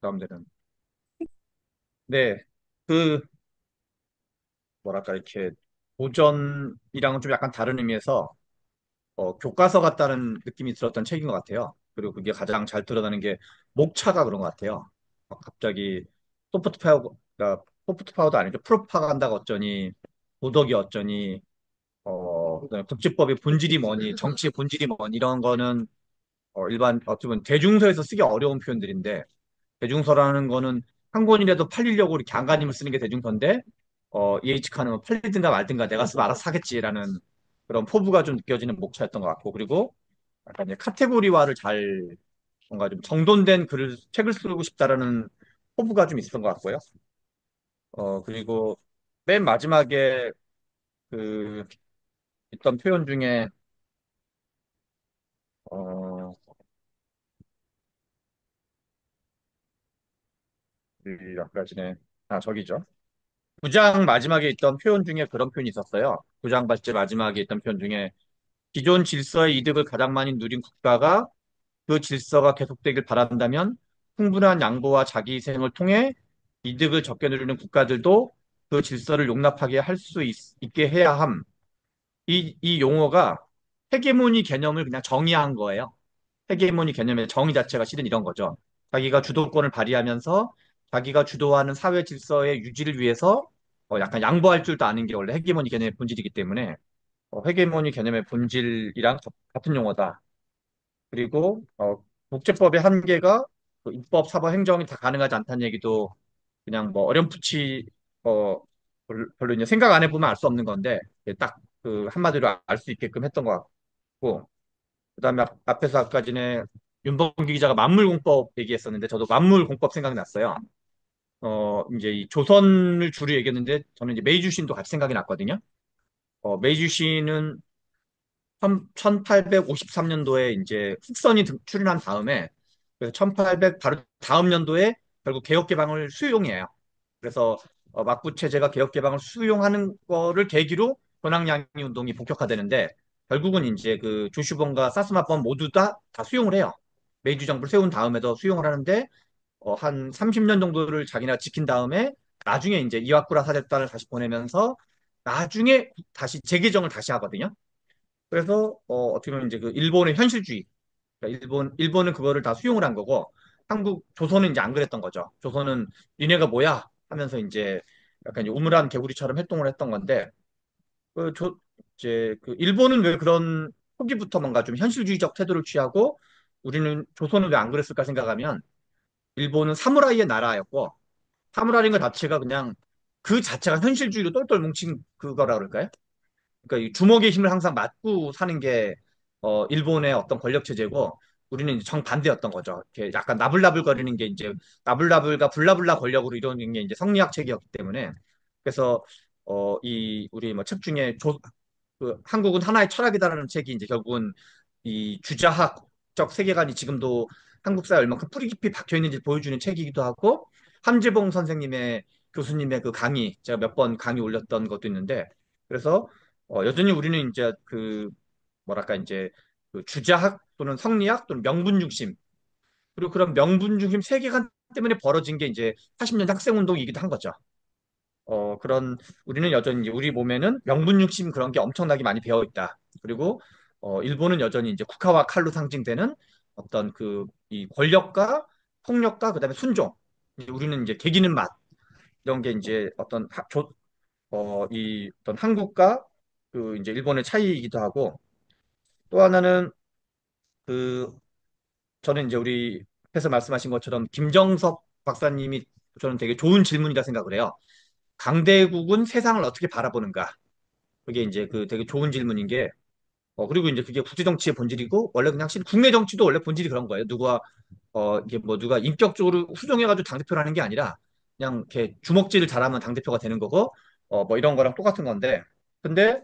사람들은. 네, 그 뭐랄까 이렇게 고전이랑은 좀 약간 다른 의미에서 교과서 같다는 느낌이 들었던 책인 것 같아요. 그리고 그게 가장 잘 드러나는 게 목차가 그런 것 같아요. 갑자기 소프트 파워도 아니죠. 프로파간다가 어쩌니, 도덕이 어쩌니, 그다음에 국제법의 본질이 뭐니, 정치의 본질이 뭐니 이런 거는 일반 어떻게 보면 대중서에서 쓰기 어려운 표현들인데 대중서라는 거는 한 권이라도 팔리려고 이렇게 안간힘을 쓰는 게 대중서인데 EH 칸은 팔리든가 말든가 내가 쓰면 알아서 사겠지라는 그런 포부가 좀 느껴지는 목차였던 것 같고 그리고 약간 이제 카테고리화를 잘 뭔가 좀 정돈된 책을 쓰고 싶다라는 포부가 좀 있었던 것 같고요. 그리고 맨 마지막에 그 있던 표현 중에 어, 아까 전에 저기죠. 9장 마지막에 있던 표현 중에 그런 표현이 있었어요. 9장 발제 마지막에 있던 표현 중에 기존 질서의 이득을 가장 많이 누린 국가가 그 질서가 계속되길 바란다면 충분한 양보와 자기 희생을 통해 이득을 적게 누리는 국가들도 그 질서를 용납하게 할 수 있게 해야 함. 이 용어가 헤게모니 개념을 그냥 정의한 거예요. 헤게모니 개념의 정의 자체가 실은 이런 거죠. 자기가 주도권을 발휘하면서 자기가 주도하는 사회 질서의 유지를 위해서 약간 양보할 줄도 아는 게 원래 헤게모니 개념의 본질이기 때문에 헤게모니 개념의 본질이랑 같은 용어다. 그리고 국제법의 한계가 그 입법, 사법, 행정이 다 가능하지 않다는 얘기도 그냥 뭐 어렴풋이 별로 이제 생각 안 해보면 알 수 없는 건데 딱 그 한마디로 알 수 있게끔 했던 것 같고 그다음에 앞에서 아까 전에 윤범기 기자가 만물공법 얘기했었는데 저도 만물공법 생각이 났어요. 이제 이 조선을 주로 얘기했는데 저는 이제 메이주신도 같이 생각이 났거든요. 메이주신은 1853년도에 이제 후선이 출현한 다음에 그래서 1800 바로 다음 연도에 결국 개혁개방을 수용해요. 그래서 막부 체제가 개혁개방을 수용하는 거를 계기로 권한양위 운동이 본격화되는데 결국은 이제 그 조슈본과 사스마본 모두 다 수용을 해요. 메이주 정부를 세운 다음에도 수용을 하는데 한 30년 정도를 자기네가 지킨 다음에 나중에 이제 이와쿠라 사절단을 다시 보내면서 나중에 다시 재개정을 다시 하거든요. 그래서 어떻게 보면 이제 그 일본의 현실주의, 그러니까 일본은 그거를 다 수용을 한 거고 조선은 이제 안 그랬던 거죠. 조선은 니네가 뭐야 하면서 이제 약간 이제 우물안 개구리처럼 활동을 했던 건데 그 이제 그 일본은 왜 그런 초기부터 뭔가 좀 현실주의적 태도를 취하고 우리는 조선은 왜 안 그랬을까 생각하면 일본은 사무라이의 나라였고 사무라이인 것 자체가 그냥 그 자체가 현실주의로 똘똘 뭉친 그거라 그럴까요? 그러니까 이 주먹의 힘을 항상 맞고 사는 게 일본의 어떤 권력 체제고 우리는 이제 정반대였던 거죠. 이렇게 약간 나불나불거리는 게 이제 나불나불과 불나불나 권력으로 이루어진 게 이제 성리학 체계였기 때문에 그래서 이 우리 뭐 책 중에 그 한국은 하나의 철학이다라는 책이 이제 결국은 이 주자학적 세계관이 지금도 한국 사회에 얼마큼 뿌리 깊이 박혀 있는지 보여주는 책이기도 하고 함재봉 선생님의 교수님의 그 강의 제가 몇 번 강의 올렸던 것도 있는데 그래서 여전히 우리는 이제 그 뭐랄까 이제 그 주자학 또는 성리학 또는 명분 중심 그리고 그런 명분 중심 세계관 때문에 벌어진 게 이제 80년대 학생 운동이기도 한 거죠. 그런 우리는 여전히 이제 우리 몸에는 명분 중심 그런 게 엄청나게 많이 배어 있다. 그리고 일본은 여전히 이제 국가와 칼로 상징되는 어떤 그 이 권력과 폭력과 그다음에 순종. 이제 우리는 이제 개기는 맛 이런 게 이제 이 어떤 한국과 그 이제 일본의 차이이기도 하고 또 하나는 그 저는 이제 우리 앞에서 말씀하신 것처럼 김정석 박사님이 저는 되게 좋은 질문이라 생각을 해요. 강대국은 세상을 어떻게 바라보는가? 그게 이제 그 되게 좋은 질문인 게 그리고 이제 그게 국제 정치의 본질이고 원래 그냥 국내 정치도 원래 본질이 그런 거예요. 이게 뭐 누가 인격적으로 후정해가지고 당대표를 하는 게 아니라 그냥 이렇게 주먹질을 잘하면 당대표가 되는 거고 뭐 이런 거랑 똑같은 건데 근데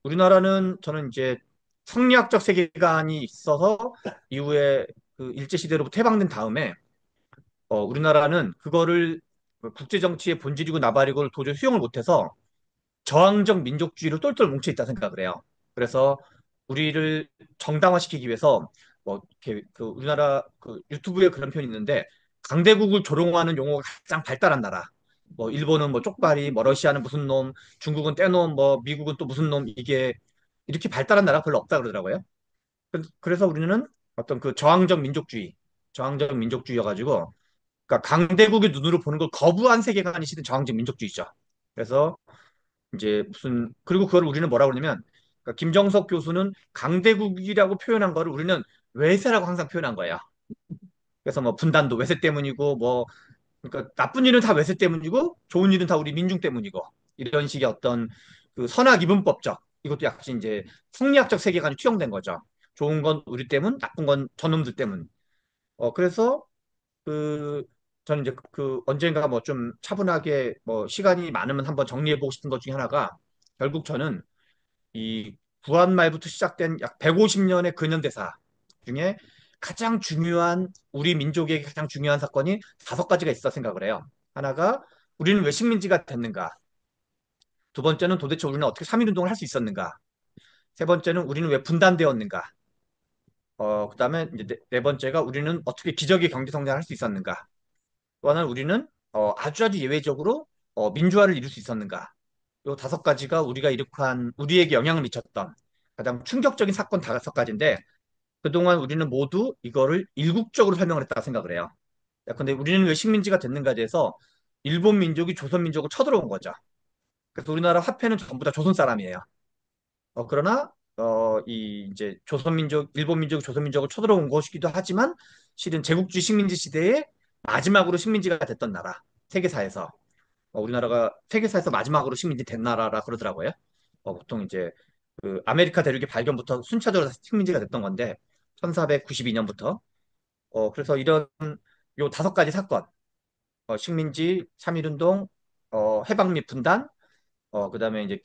우리나라는 저는 이제 성리학적 세계관이 있어서 이후에 그 일제시대로부터 해방된 다음에 우리나라는 그거를 그 국제 정치의 본질이고 나발이고를 도저히 수용을 못해서 저항적 민족주의로 똘똘 뭉쳐 있다 생각을 해요. 그래서 우리를 정당화시키기 위해서 뭐 이렇게 그 우리나라 그 유튜브에 그런 표현이 있는데 강대국을 조롱하는 용어가 가장 발달한 나라. 뭐 일본은 뭐 쪽발이, 뭐 러시아는 무슨 놈, 중국은 떼놈, 뭐 미국은 또 무슨 놈, 이게 이렇게 발달한 나라가 별로 없다 그러더라고요. 그래서 우리는 어떤 그 저항적 민족주의여가지고, 그러니까 강대국의 눈으로 보는 걸 거부한 세계관이 실은 저항적 민족주의죠. 그래서 이제 무슨 그리고 그걸 우리는 뭐라고 그러냐면, 그러니까 김정석 교수는 강대국이라고 표현한 거를 우리는 외세라고 항상 표현한 거예요. 그래서 뭐 분단도 외세 때문이고, 뭐 그러니까 나쁜 일은 다 외세 때문이고 좋은 일은 다 우리 민중 때문이고, 이런 식의 어떤 그 선악 이분법적, 이것도 약간 이제 성리학적 세계관이 투영된 거죠. 좋은 건 우리 때문, 나쁜 건 저놈들 때문. 그래서 그 저는 이제 그 언젠가 뭐 좀 차분하게 뭐 시간이 많으면 한번 정리해 보고 싶은 것 중에 하나가, 결국 저는 이 구한 말부터 시작된 약 150년의 근현대사 중에 가장 중요한, 우리 민족에게 가장 중요한 사건이 다섯 가지가 있어 생각을 해요. 하나가, 우리는 왜 식민지가 됐는가? 두 번째는, 도대체 우리는 어떻게 3.1운동을 할 수 있었는가? 세 번째는, 우리는 왜 분단되었는가? 그다음에 이제 네 번째가, 우리는 어떻게 기적의 경제 성장을 할 수 있었는가? 또 하나는, 우리는 아주 아주 예외적으로 민주화를 이룰 수 있었는가? 요 다섯 가지가 우리가 이룩한, 우리에게 영향을 미쳤던 가장 충격적인 사건 다섯 가지인데, 그동안 우리는 모두 이거를 일국적으로 설명을 했다고 생각을 해요. 근데 우리는 왜 식민지가 됐는가에 대해서 일본 민족이 조선 민족을 쳐들어온 거죠. 그래서 우리나라 화폐는 전부 다 조선 사람이에요. 그러나 이 이제 조선 민족, 일본 민족이 조선 민족을 쳐들어온 것이기도 하지만, 실은 제국주의 식민지 시대에 마지막으로 식민지가 됐던 나라, 세계사에서. 우리나라가 세계사에서 마지막으로 식민지 된 나라라 그러더라고요. 보통 이제 그 아메리카 대륙의 발견부터 순차적으로 식민지가 됐던 건데, 1492년부터. 그래서 이런 요 다섯 가지 사건, 식민지, 3.1운동, 해방 및 분단, 그다음에 이제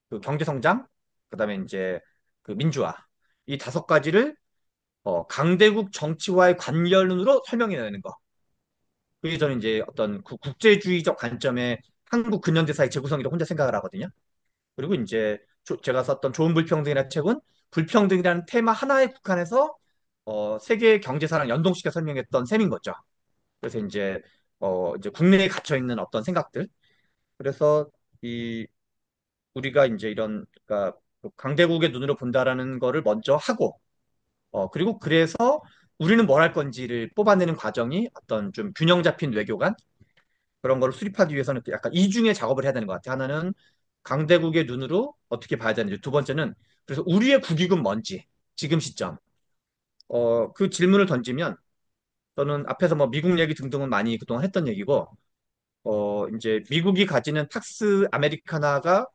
그 경제성장, 그다음에 이제 그 민주화, 이 다섯 가지를 강대국 정치와의 관련으로 설명해내는 거. 그게 저는 이제 어떤 국제주의적 관점의 한국 근현대사의 재구성이라고 혼자 생각을 하거든요. 그리고 이제 제가 썼던 좋은 불평등이라는 책은 불평등이라는 테마 하나에 국한해서 세계 경제사랑 연동시켜 설명했던 셈인 거죠. 그래서 이제 국내에 갇혀 있는 어떤 생각들. 그래서 이 우리가 이제 이런, 그러니까 강대국의 눈으로 본다라는 거를 먼저 하고, 그리고 그래서 우리는 뭘 할 건지를 뽑아내는 과정이 어떤 좀 균형 잡힌 외교관, 그런 거를 수립하기 위해서는 약간 이중의 작업을 해야 되는 것 같아요. 하나는 강대국의 눈으로 어떻게 봐야 되는지, 두 번째는 그래서 우리의 국익은 뭔지, 지금 시점. 그 질문을 던지면, 저는 앞에서 뭐 미국 얘기 등등은 많이 그동안 했던 얘기고, 이제 미국이 가지는 팍스 아메리카나가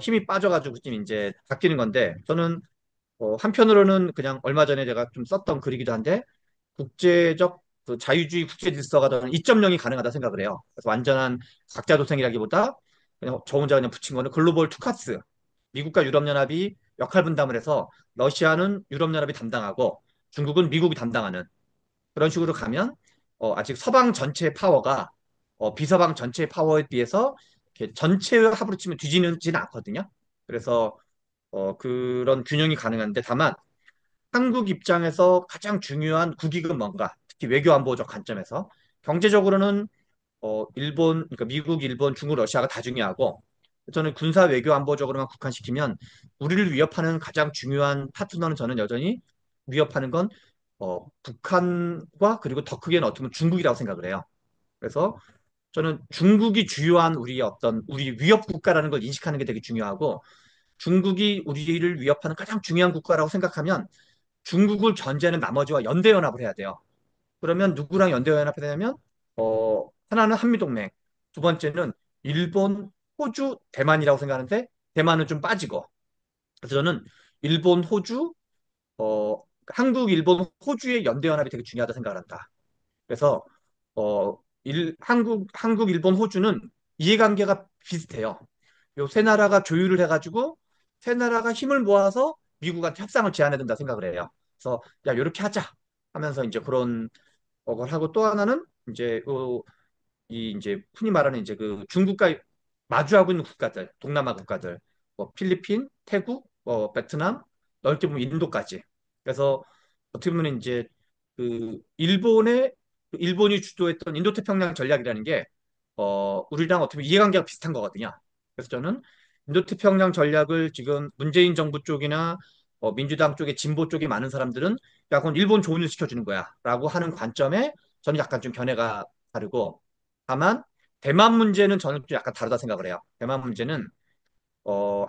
힘이 빠져가지고 지금 이제 바뀌는 건데, 저는 한편으로는 그냥 얼마 전에 제가 좀 썼던 글이기도 한데, 국제적 그 자유주의 국제 질서가 저는 2.0이 가능하다 생각을 해요. 그래서 완전한 각자 도생이라기보다 그냥 저 혼자 그냥 붙인 거는 글로벌 투카스. 미국과 유럽연합이 역할 분담을 해서 러시아는 유럽연합이 담당하고 중국은 미국이 담당하는 그런 식으로 가면, 아직 서방 전체의 파워가 비서방 전체의 파워에 비해서 이렇게 전체의 합으로 치면 뒤지지는 않거든요. 그래서 그런 균형이 가능한데, 다만 한국 입장에서 가장 중요한 국익은 뭔가, 특히 외교안보적 관점에서 경제적으로는 일본, 그러니까 미국, 일본, 중국, 러시아가 다 중요하고, 저는 군사 외교 안보적으로만 국한시키면 우리를 위협하는 가장 중요한 파트너는, 저는 여전히 위협하는 건 북한과, 그리고 더 크게는 어떻게 보면 중국이라고 생각을 해요. 그래서 저는 중국이 주요한 우리 위협 국가라는 걸 인식하는 게 되게 중요하고, 중국이 우리를 위협하는 가장 중요한 국가라고 생각하면 중국을 견제하는 나머지와 연대연합을 해야 돼요. 그러면 누구랑 연대연합이 되냐면, 하나는 한미동맹, 두 번째는 일본, 호주, 대만이라고 생각하는데, 대만은 좀 빠지고. 그래서 저는 일본, 호주, 어, 한국, 일본, 호주의 연대연합이 되게 중요하다 생각을 한다. 그래서 한국, 일본, 호주는 이해관계가 비슷해요. 요 세 나라가 조율을 해가지고 세 나라가 힘을 모아서 미국한테 협상을 제안해야 된다 생각을 해요. 그래서 야, 이렇게 하자 하면서 이제 그런 걸 하고, 또 하나는 이제 이 이제 흔히 말하는 이제 그 중국과 마주하고 있는 국가들, 동남아 국가들, 뭐 필리핀, 태국, 베트남, 넓게 보면 인도까지. 그래서 어떻게 보면 이제 그 일본의 일본이 주도했던 인도태평양 전략이라는 게 우리랑 어떻게 보면 이해관계가 비슷한 거거든요. 그래서 저는 인도태평양 전략을 지금 문재인 정부 쪽이나 민주당 쪽에 진보 쪽에 많은 사람들은 야, 그건 일본 좋은 일 시켜주는 거야 라고 하는 관점에 저는 약간 좀 견해가 다르고, 다만 대만 문제는 저는 좀 약간 다르다 생각을 해요. 대만 문제는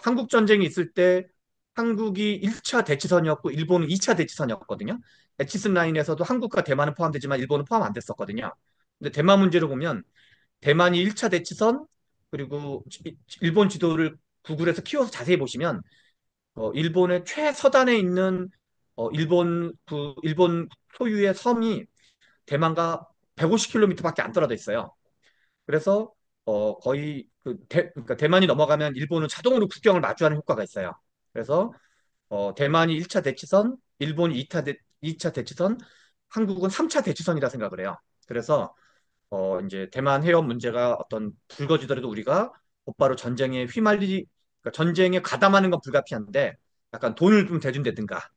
한국 전쟁이 있을 때 한국이 1차 대치선이었고 일본은 2차 대치선이었거든요. 대치선 라인에서도 한국과 대만은 포함되지만 일본은 포함 안 됐었거든요. 근데 대만 문제를 보면 대만이 1차 대치선, 그리고 일본 지도를 구글에서 키워서 자세히 보시면 일본의 최서단에 있는 일본 소유의 섬이 대만과 150km밖에 안 떨어져 있어요. 그래서 거의 그러니까 대만이 넘어가면 일본은 자동으로 국경을 마주하는 효과가 있어요. 그래서 대만이 1차 대치선, 일본이 2차 대치선, 한국은 3차 대치선이라 생각을 해요. 그래서 이제 대만 해협 문제가 어떤 불거지더라도 우리가 곧바로 전쟁에 그러니까 전쟁에 가담하는 건 불가피한데 약간 돈을 좀 대준다든가,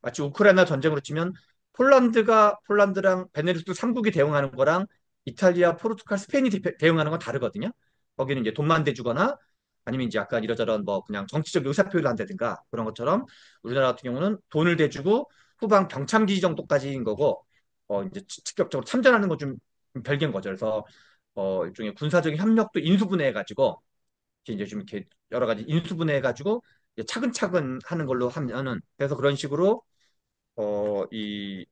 마치 우크라이나 전쟁으로 치면 폴란드랑 베네룩스 3국이 대응하는 거랑 이탈리아, 포르투갈, 스페인이 대응하는 건 다르거든요. 거기는 이제 돈만 대주거나 아니면 이제 약간 이러저런 뭐 그냥 정치적 의사표를 한다든가 그런 것처럼, 우리나라 같은 경우는 돈을 대주고 후방 병참기 정도까지인 거고, 이제 직접적으로 참전하는 건 좀 별개인 거죠. 그래서 일종의 군사적인 협력도 인수분해해가지고 이제 좀 이렇게 여러 가지 인수분해해가지고 이제 차근차근 하는 걸로 하면은, 그래서 그런 식으로 이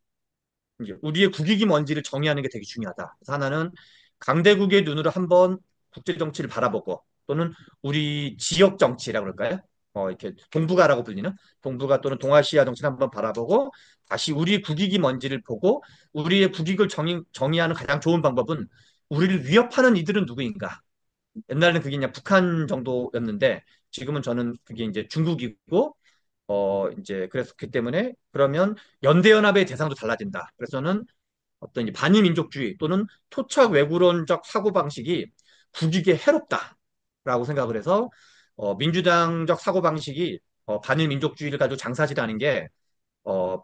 이제 우리의 국익이 뭔지를 정의하는 게 되게 중요하다. 그래서 하나는 강대국의 눈으로 한번 국제 정치를 바라보고, 또는 우리 지역 정치라고 그럴까요? 이렇게 동북아라고 불리는 동북아 또는 동아시아 정치를 한번 바라보고 다시 우리 국익이 뭔지를 보고, 우리의 국익을 정의하는 가장 좋은 방법은 우리를 위협하는 이들은 누구인가? 옛날에는 그게 그냥 북한 정도였는데 지금은 저는 그게 이제 중국이고, 이제 그래서 그 때문에 그러면 연대연합의 대상도 달라진다. 그래서 저는 어떤 이제 반민족주의 또는 토착 왜구론적 사고방식이 국익에 해롭다라고 생각을 해서 민주당적 사고방식이 반일민족주의를 가지고 장사질하는 게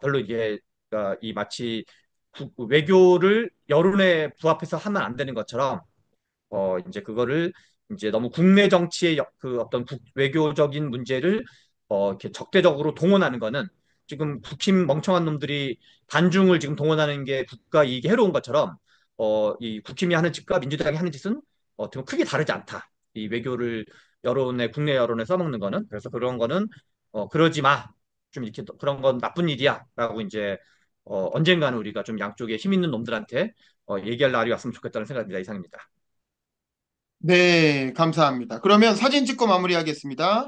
별로 이게 이 마치 외교를 여론에 부합해서 하면 안 되는 것처럼 이제 그거를 이제 너무 국내 정치의 그 어떤 외교적인 문제를 이렇게 적대적으로 동원하는 거는, 지금 국힘 멍청한 놈들이 반중을 지금 동원하는 게 국가 이익에 해로운 것처럼 이 국힘이 하는 짓과 민주당이 하는 짓은 어떻게 보면 크게 다르지 않다. 이 외교를 국내 여론에 써먹는 거는. 그래서 그런 거는 그러지 마. 좀 이렇게 그런 건 나쁜 일이야라고 이제 언젠가는 우리가 좀 양쪽에 힘 있는 놈들한테 얘기할 날이 왔으면 좋겠다는 생각입니다. 이상입니다. 네, 감사합니다. 그러면 사진 찍고 마무리하겠습니다.